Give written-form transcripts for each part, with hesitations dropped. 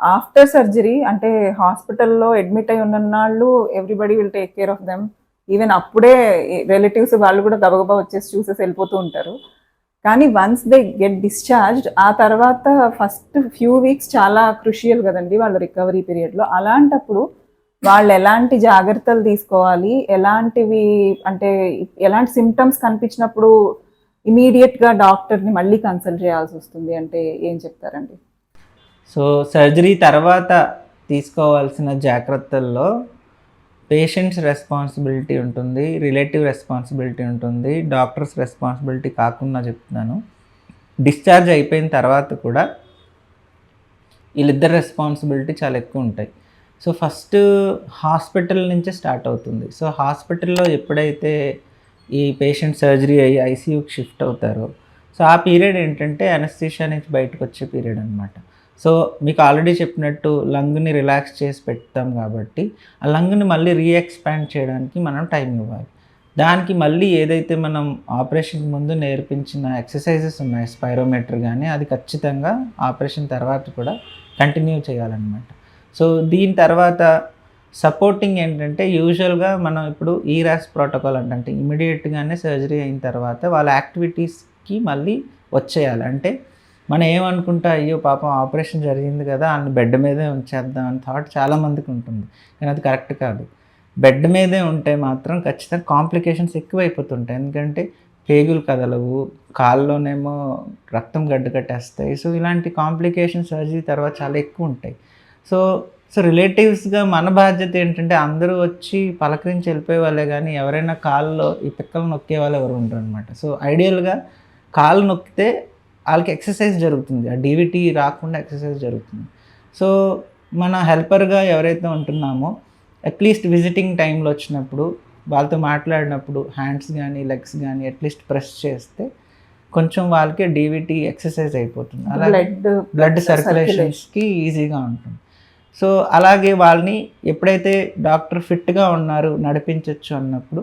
After surgery అంటే హాస్పిటల్‌లో admit అయ్యి ఉన్నన్నాళ్ళు everybody will take care of them. Even అప్పుడే రిలేటివ్స్ వాళ్ళు కూడా గబగబా వచ్చేసి చూసేసి వెళ్ళిపోతూ ఉంటారు. కానీ వన్స్ దే గెట్ డిశ్చార్జ్డ్ ఆ తర్వాత ఫస్ట్ ఫ్యూ వీక్స్ చాలా క్రుషియల్ కదండీ వాళ్ళ రికవరీ పీరియడ్‌లో. అలాంటప్పుడు వాళ్ళు ఎలాంటి జాగ్రత్తలు తీసుకోవాలి? ఎలాంటివి అంటే ఎలాంటి సింప్టమ్స్ కనిపించినప్పుడు ఇమ్మీడియేట్‌గా డాక్టర్‌ని మళ్ళీ కన్సల్ట్ చేయాల్సొస్తుంది అంటే ఏం చెప్తారండి? సో సర్జరీ తర్వాత తీసుకోవాల్సిన జాగ్రత్తల్లో పేషెంట్స్ రెస్పాన్సిబిలిటీ ఉంటుంది, రిలేటివ్ రెస్పాన్సిబిలిటీ ఉంటుంది, డాక్టర్స్ రెస్పాన్సిబిలిటీ కాకుండా చెప్తున్నాను. డిశ్చార్జ్ అయిపోయిన తర్వాత కూడా వీళ్ళిద్దరు రెస్పాన్సిబిలిటీ చాలా ఎక్కువ ఉంటాయి. సో ఫస్ట్ హాస్పిటల్ నుంచే స్టార్ట్ అవుతుంది. సో హాస్పిటల్‌లో ఎప్పుడైతే ఈ పేషెంట్ సర్జరీ అయ్యి ఐసీయూకి షిఫ్ట్ అవుతారో, సో ఆ పీరియడ్ ఏంటంటే అనస్థీషియా నుంచి బయటకొచ్చే పీరియడ్ అనమాట. సో మీకు ఆల్రెడీ చెప్పినట్టు లంగ్‌ని రిలాక్స్ చేసి పెడతాం కాబట్టి, ఆ లంగ్‌ని మళ్ళీ ఎక్స్పాండ్ చేయడానికి మనం టైం ఇవ్వాలి. దానికి మళ్ళీ ఏదైతే మనం ఆపరేషన్‌కి ముందు నేర్పించిన ఎక్సర్సైజెస్ ఉన్నాయి, స్పైరోమెట్రీ గానీ, అది ఖచ్చితంగా ఆపరేషన్ తర్వాత కూడా కంటిన్యూ చేయాలన్నమాట. సో దీని తర్వాత సపోర్టింగ్ ఏంటంటే యూజువల్‌గా మనం ఇప్పుడు ఈరాస్ ప్రోటోకాల్ అంటే ఇమ్మీడియేట్‌గానే సర్జరీ అయిన తర్వాత వాళ్ళ యాక్టివిటీస్‌కి మళ్ళీ వచ్చేయాలి. అంటే మనం ఏమనుకుంటా, అయ్యో పాపం ఆపరేషన్ జరిగింది కదా ఆమెను బెడ్ మీదే ఉంచేద్దాం అని థాట్ చాలామందికి ఉంటుంది. కానీ అది కరెక్ట్ కాదు. బెడ్ మీదే ఉంటే మాత్రం ఖచ్చితంగా కాంప్లికేషన్స్ ఎక్కువైపోతుంటాయి. ఎందుకంటే పేగులు కదలవు, కాళ్ళలోనేమో రక్తం గడ్డ కట్టేస్తాయి. సో ఇలాంటి కాంప్లికేషన్స్ సర్జరీ తర్వాత చాలా ఎక్కువ ఉంటాయి. సో రిలేటివ్స్‌గా మన బాధ్యత ఏంటంటే అందరూ వచ్చి పలకరించి వెళ్ళిపోయే వాళ్ళే గానీ, ఎవరైనా కాళ్ళలో ఈ పిక్కలు నొక్కేవాళ్ళు ఎవరు ఉండరనమాట. సో ఐడియల్‌గా కాళ్ళు నొక్కితే ఆళ్ళకి ఎక్సర్సైజ్ జరుగుతుంది. ఆ డీవీటీ రాకుండా ఎక్సర్సైజ్ జరుగుతుంది. సో మన హెల్పర్‌గా ఎవరైతే ఉంటున్నామో అట్‌లీస్ట్ విజిటింగ్ టైమ్‌లో వచ్చినప్పుడు వాళ్ళతో మాట్లాడినప్పుడు హ్యాండ్స్ గానీ, లెగ్స్ గానీ అట్‌లీస్ట్ ప్రెస్ చేస్తే కొంచెం వాళ్ళకి డీవీటీ ఎక్సర్సైజ్ అయిపోతుంది. అలాగే బ్లడ్ సర్క్యులేషన్స్‌కి ఈజీగా ఉంటుంది. సో అలాగే వాళ్ళని ఎప్పుడైతే డాక్టర్ ఫిట్‌గా ఉన్నారు, నడిపించొచ్చు అన్నప్పుడు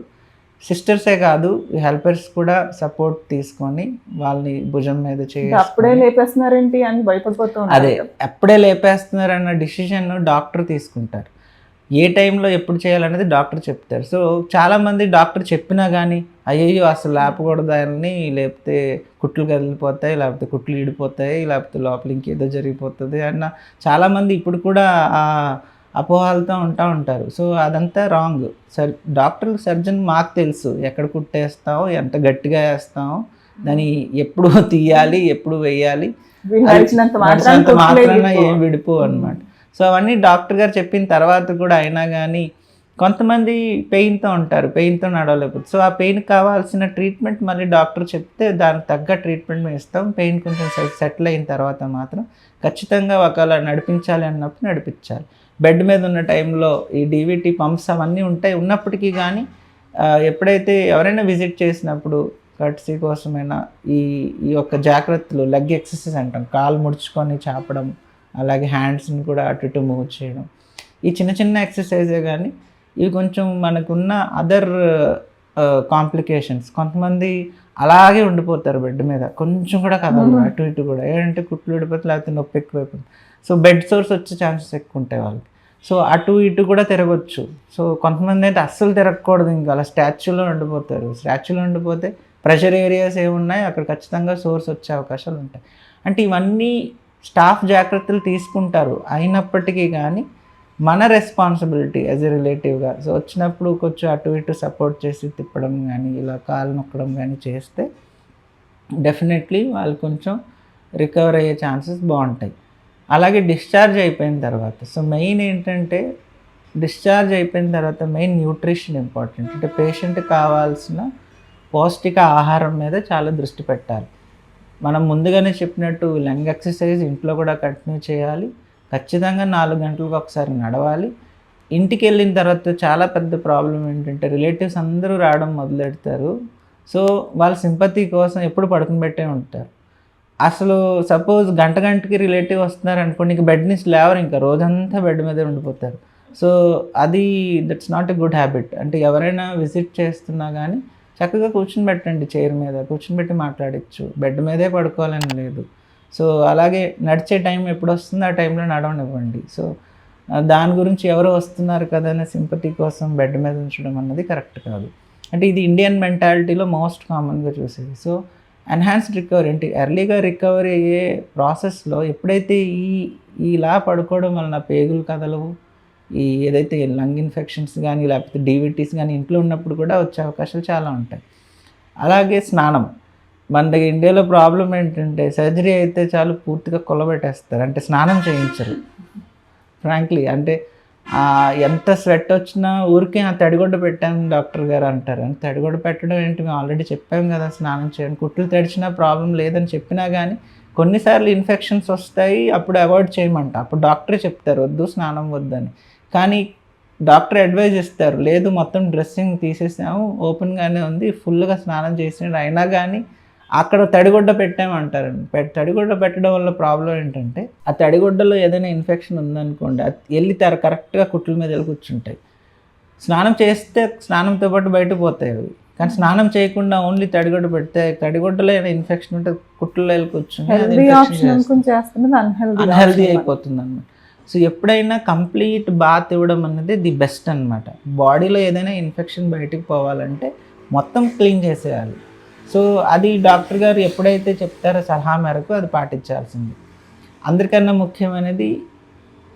సిస్టర్సే కాదు హెల్పర్స్ కూడా సపోర్ట్ తీసుకొని వాళ్ళని భుజం మీద అప్పుడే లేపేస్తున్నారేంటి అని భయపడిపోతూ అదే అప్పుడే లేపేస్తున్నారన్న డిసిషన్ డాక్టర్ తీసుకుంటారు. ఏ టైంలో ఎప్పుడు చేయాలనేది డాక్టర్ చెప్తారు. సో చాలామంది డాక్టర్ చెప్పినా కానీ అయ్యయ్యో అసలు లేపకూడదని, లేకపోతే కుట్లు కదిలిపోతాయి, లేకపోతే కుట్లు ఈడిపోతాయి, లేకపోతే లోపల ఇంకేదో జరిగిపోతుంది అన్న చాలామంది ఇప్పుడు కూడా ఆ అపోహలతో ఉంటారు. సో అదంతా రాంగ్. డాక్టర్ సర్జన్ మాకు తెలుసు ఎక్కడ కుట్టేస్తామో, ఎంత గట్టిగా వేస్తామో, దాన్ని ఎప్పుడు తీయాలి, ఎప్పుడు వేయాలి, మాత్రాన ఏం విడిపో అనమాట. సో అవన్నీ డాక్టర్ గారు చెప్పిన తర్వాత కూడా అయినా కానీ కొంతమంది పెయిన్తో ఉంటారు, పెయిన్తో నడవలేకపోతే సో ఆ పెయిన్ కావాల్సిన ట్రీట్మెంట్ మళ్ళీ డాక్టర్ చెప్తే దానికి తగ్గ ట్రీట్మెంట్ మేము ఇస్తాం. పెయిన్ కొంచెం సెటిల్ అయిన తర్వాత మాత్రం ఖచ్చితంగా ఒకవేళ నడిపించాలి అన్నప్పుడు నడిపించాలి. బెడ్ మీద ఉన్న టైంలో ఈ డీవీటీ పంప్స్ అవన్నీ ఉంటాయి. ఉన్నప్పటికీ కానీ ఎప్పుడైతే ఎవరైనా విజిట్ చేసినప్పుడు కట్సీ కోసమైనా ఈ ఈ యొక్క జాగ్రత్తలు లెగ్ ఎక్సర్సైజ్ అంటాం, కాలు ముడుచుకొని చాపడం, అలాగే హ్యాండ్స్ని కూడా అటు ఇటు మూవ్ చేయడం, ఈ చిన్న చిన్న ఎక్సర్సైజే కానీ ఇవి కొంచెం మనకున్న అదర్ కాంప్లికేషన్స్ కొంతమంది అలాగే ఉండిపోతారు బెడ్ మీద, కొంచెం కూడా కదలరు అటు ఇటు కూడా. ఏంటంటే కుట్లు విడిపోతే లేకపోతే నొప్పి ఎక్కువైపోతుంది. సో బెడ్ సోర్స్ వచ్చే ఛాన్సెస్ ఎక్కువ ఉంటాయి వాళ్ళకి. సో అటు ఇటు కూడా తిరగచ్చు. సో కొంతమంది అయితే అస్సలు తిరగకూడదు, ఇంకా అలా స్టాచ్యూలో ఉండిపోతారు. స్టాచ్యూలో ఉండిపోతే ప్రెషర్ ఏరియాస్ ఏమున్నాయి అక్కడ ఖచ్చితంగా సోర్స్ వచ్చే అవకాశాలు ఉంటాయి. అంటే ఇవన్నీ స్టాఫ్ జాగ్రత్తలు తీసుకుంటారు. అయినప్పటికీ కానీ మన రెస్పాన్సిబిలిటీ యాజ్ ఎ రిలేటివ్గా సో వచ్చినప్పుడు కొంచెం అటు ఇటు సపోర్ట్ చేసి తిప్పడం కానీ, ఇలా కాలు నొక్కడం కానీ చేస్తే డెఫినెట్లీ వాళ్ళు కొంచెం రికవర్ అయ్యే ఛాన్సెస్ బాగుంటాయి. అలాగే డిశ్చార్జ్ అయిపోయిన తర్వాత సో మెయిన్ ఏంటంటే డిశ్చార్జ్ అయిపోయిన తర్వాత మెయిన్ న్యూట్రిషన్ ఇంపార్టెంట్. అంటే పేషెంట్కి కావాల్సిన పౌష్టిక ఆహారం మీద చాలా దృష్టి పెట్టాలి. మనం ముందుగానే చెప్పినట్టు లంగ్ ఎక్సర్సైజ్ ఇంట్లో కూడా కంటిన్యూ చేయాలి. ఖచ్చితంగా 4 గంటలకు ఒకసారి నడవాలి. ఇంటికి వెళ్ళిన తర్వాత చాలా పెద్ద ప్రాబ్లం ఏంటంటే రిలేటివ్స్ అందరూ రావడం మొదలెడతారు. సో వాళ్ళ సింపతి కోసం ఎప్పుడు పడుకుని పెట్టే ఉంటారు. అసలు సపోజ్ గంటకి రిలేటివ్ వస్తున్నారు అనుకోండి, ఇంక బెడ్ నుంచి లేవరు, ఇంకా రోజంతా బెడ్ మీదే ఉండిపోతారు. సో అది that's not a good habit. అంటే ఎవరైనా విజిట్ చేస్తున్నా కానీ చక్కగా కూర్చుని పెట్టండి, చైర్ మీద కూర్చుని పెట్టి మాట్లాడచ్చు. బెడ్ మీదే పడుకోవాలని లేదు. సో అలాగే నడిచే టైం ఎప్పుడు వస్తుందో ఆ టైంలో నడవనివ్వండి. సో దాని గురించి ఎవరో వస్తున్నారు కదా అనే సింపతి కోసం బెడ్ మీద ఉంచడం అన్నది కరెక్ట్ కాదు. అంటే ఇది ఇండియన్ మెంటాలిటీలో మోస్ట్ కామన్గా చూసేది. సో ఎన్హాన్స్డ్ రికవరీ అంటే ఎర్లీగా రికవరీ అయ్యే ప్రాసెస్లో ఎప్పుడైతే ఇలా పడుకోవడం వలన పేగులు కదలవు, ఈ ఏదైతే లంగ్ ఇన్ఫెక్షన్స్ కానీ లేకపోతే డీవిటీస్ కానీ ఇంట్లో ఉన్నప్పుడు కూడా వచ్చే అవకాశాలు చాలా ఉంటాయి. అలాగే స్నానం, మన దగ్గర ఇండియాలో ప్రాబ్లం ఏంటంటే సర్జరీ అయితే చాలు పూర్తిగా కొల్లబెట్టేస్తారు, అంటే స్నానం చేయించరు. ఫ్రాంక్లీ అంటే ఎంత స్వెట్ వచ్చినా ఊరికే ఆ తడిగొడ్డ పెట్టాను డాక్టర్ గారు అంటారు. అంటే తడిగొడ్డ పెట్టడం ఏంటి, మేము ఆల్రెడీ చెప్పాము కదా స్నానం చేయండి, కుట్లు తడిచినా ప్రాబ్లం లేదని చెప్పినా కానీ కొన్నిసార్లు ఇన్ఫెక్షన్స్ వస్తాయి, అప్పుడు అవాయిడ్ చేయమంట. అప్పుడు డాక్టరే చెప్తారు వద్దు స్నానం వద్దని. కానీ డాక్టర్ అడ్వైజ్ ఇస్తారు, లేదు మొత్తం డ్రెస్సింగ్ తీసేసాము, ఓపెన్గానే ఉంది, ఫుల్గా స్నానం చేసినాడు, అయినా కానీ అక్కడ తడిగుడ్డ పెట్టామంటారండి. తడిగుడ్డ పెట్టడం వల్ల ప్రాబ్లం ఏంటంటే ఆ తడిగుడ్డలో ఏదైనా ఇన్ఫెక్షన్ ఉందనుకోండి, అది వెళ్ళి కరెక్ట్గా కుట్ల మీద వెళ్ళి కూర్చుంటాయి. స్నానం చేస్తే స్నానంతో పాటు బయట పోతాయి అవి, కానీ స్నానం చేయకుండా ఓన్లీ తడిగుడ్డ పెడితే తడిగుడ్డలో ఏదైనా ఇన్ఫెక్షన్ ఉంటే కుట్లలో వెళ్ళి కూర్చుని అన్హెల్దీ అయిపోతుంది అన్నమాట. సో ఎప్పుడైనా కంప్లీట్ బాత్ ఇవ్వడం అనేది ది బెస్ట్ అనమాట. బాడీలో ఏదైనా ఇన్ఫెక్షన్ బయటికి పోవాలంటే మొత్తం క్లీన్ చేసేయాలి. సో అది డాక్టర్ గారు ఎప్పుడైతే చెప్తారో సలహా మేరకు అది పాటించాల్సింది. అందరికన్నా ముఖ్యమైనది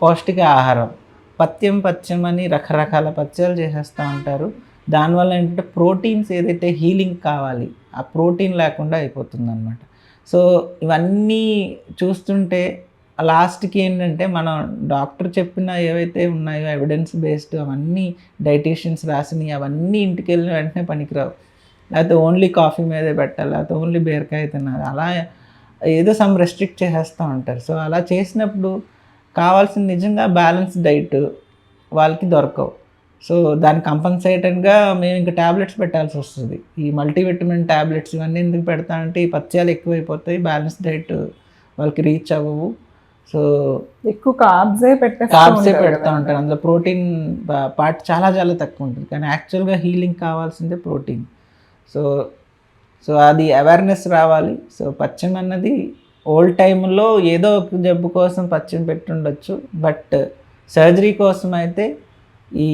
పౌష్టిక ఆహారం. పథ్యం అని రకరకాల పథ్యాలు చేసేస్తూ ఉంటారు. దానివల్ల ఏంటంటే ప్రోటీన్స్ ఏదైతే హీలింగ్ కావాలి ఆ ప్రోటీన్ లేకుండా అయిపోతుంది అనమాట. సో ఇవన్నీ చూస్తుంటే లాస్ట్కి ఏంటంటే మనం డాక్టర్ చెప్పిన ఏవైతే ఉన్నాయో ఎవిడెన్స్ బేస్డ్ అవన్నీ డైటీషియన్స్ రాసినవి అవన్నీ ఇంటికి వెళ్ళిన వెంటనే పనికిరావు. లేకపోతే ఓన్లీ కాఫీ మీదే పెట్టాలి, లేకపోతే ఓన్లీ బీరకాయ తినాలి, అలా ఏదో సమ్ రెస్ట్రిక్ట్ చేసేస్తూ ఉంటారు. సో అలా చేసినప్పుడు కావాల్సిన నిజంగా బ్యాలెన్స్ డైట్ వాళ్ళకి దొరకవు. సో దానికి కంపన్సేటెడ్గా మేము ఇంకా ట్యాబ్లెట్స్ పెట్టాల్సి వస్తుంది. ఈ మల్టీవిటమిన్ ట్యాబ్లెట్స్ ఇవన్నీ ఎందుకు పెడతామంటే ఈ పథ్యాలు ఎక్కువైపోతాయి, బ్యాలెన్స్ డైట్ వాళ్ళకి రీచ్ అవ్వవు. సో ఎక్కువ కార్బ్సే పెడతా ఉంటారు, అందులో ప్రోటీన్ పార్ట్ చాలా చాలా తక్కువ ఉంటుంది. కానీ యాక్చువల్గా హీలింగ్ కావాల్సిందే ప్రోటీన్. సో అది అవేర్నెస్ రావాలి. సో పథ్యం అన్నది ఓల్డ్ టైంలో ఏదో ఒక జబ్బు కోసం పథ్యం పెట్టుండొచ్చు, బట్ సర్జరీ కోసం అయితే ఈ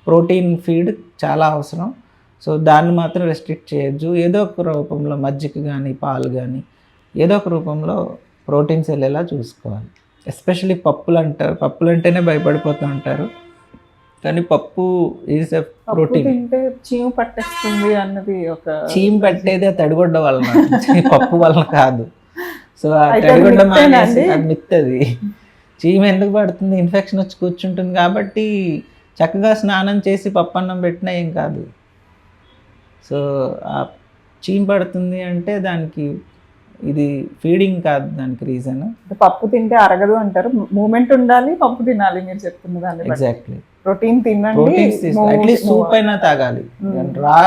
ప్రోటీన్ ఫీడ్ చాలా అవసరం. సో దాన్ని మాత్రం రెస్ట్రిక్ట్ చేయొద్దు. ఏదో ఒక రూపంలో మజ్జిగ కానీ పాలు కానీ ఏదో ఒక రూపంలో ప్రోటీన్స్ వెళ్ళేలా చూసుకోవాలి. ఎస్పెషల్లీ పప్పులు అంటేనే భయపడిపోతూ ఉంటారు, కానీ పప్పు ఈజ్ ఎ ప్రోటీన్. చీము పట్టేస్తుంది అన్నది ఒక చీము పట్టేది ఆ తడిగొడ్డ వలన, పప్పు వలన కాదు. సో ఆ తడిగొడ్డ మానేసి అది మిత్తది. చీము ఎందుకు పడుతుంది, ఇన్ఫెక్షన్ వచ్చి కూర్చుంటుంది కాబట్టి చక్కగా స్నానం చేసి పప్పు అన్నం పెట్టినా ఏం కాదు. సో ఆ చీము పడుతుంది అంటే దానికి ఇది ఫీడింగ్ కాదు దానికి రీజన్. పప్పు తింటే అరగదు అంటారు, మూమెంట్ ఉండాలి, పప్పు తినాలి మీరు చెప్తున్న దాన్ని. ఎగ్జాక్ట్లీ, ప్రోటీన్ తినండి, అట్లీస్ట్ సూప్ అయినా తాగాలి. రా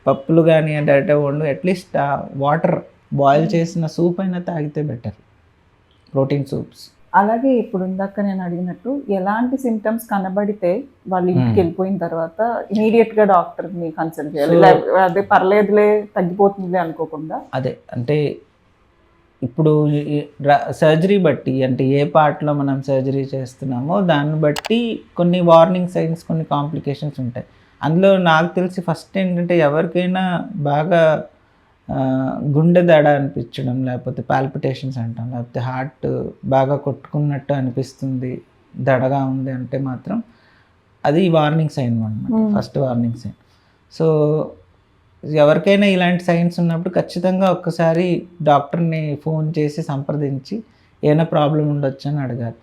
పప్పులు కానీ అంటే వండు అట్లీస్ట్ వాటర్ బాయిల్ చేసిన సూప్ అయినా తాగితే బెటర్, ప్రోటీన్ సూప్స్. అలాగే ఇప్పుడు ఇందాక నేను అడిగినట్టు ఎలాంటి సిమ్టమ్స్ కనబడితే వాళ్ళు ఇంటికి వెళ్ళిపోయిన తర్వాత ఇమీడియట్ గా డాక్టర్ ని కన్సల్ట్ చేయాలి, అదే పర్లేదులే తగ్గిపోతుంది అనుకోకుండా? అదే అంటే ఇప్పుడు సర్జరీ బట్టి, అంటే ఏ పార్ట్లో మనం సర్జరీ చేస్తున్నామో దాన్ని బట్టి కొన్ని వార్నింగ్ సైన్స్, కొన్ని కాంప్లికేషన్స్ ఉంటాయి. అందులో నాకు తెలిసి ఫస్ట్ ఏంటంటే ఎవరికైనా బాగా గుండె దడ అనిపించడం, లేకపోతే పాల్పిటేషన్స్ అంటాం, లేకపోతే హార్ట్ బాగా కొట్టుకున్నట్టు అనిపిస్తుంది, దడగా ఉంది అంటే మాత్రం అది వార్నింగ్ సైన్ అనమాట, ఫస్ట్ వార్నింగ్ సైన్. సో ఎవరికైనా ఇలాంటి సైన్స్ ఉన్నప్పుడు ఖచ్చితంగా ఒక్కసారి డాక్టర్ని ఫోన్ చేసి సంప్రదించి ఏమైనా ప్రాబ్లం ఉండొచ్చు అని అడగాలి.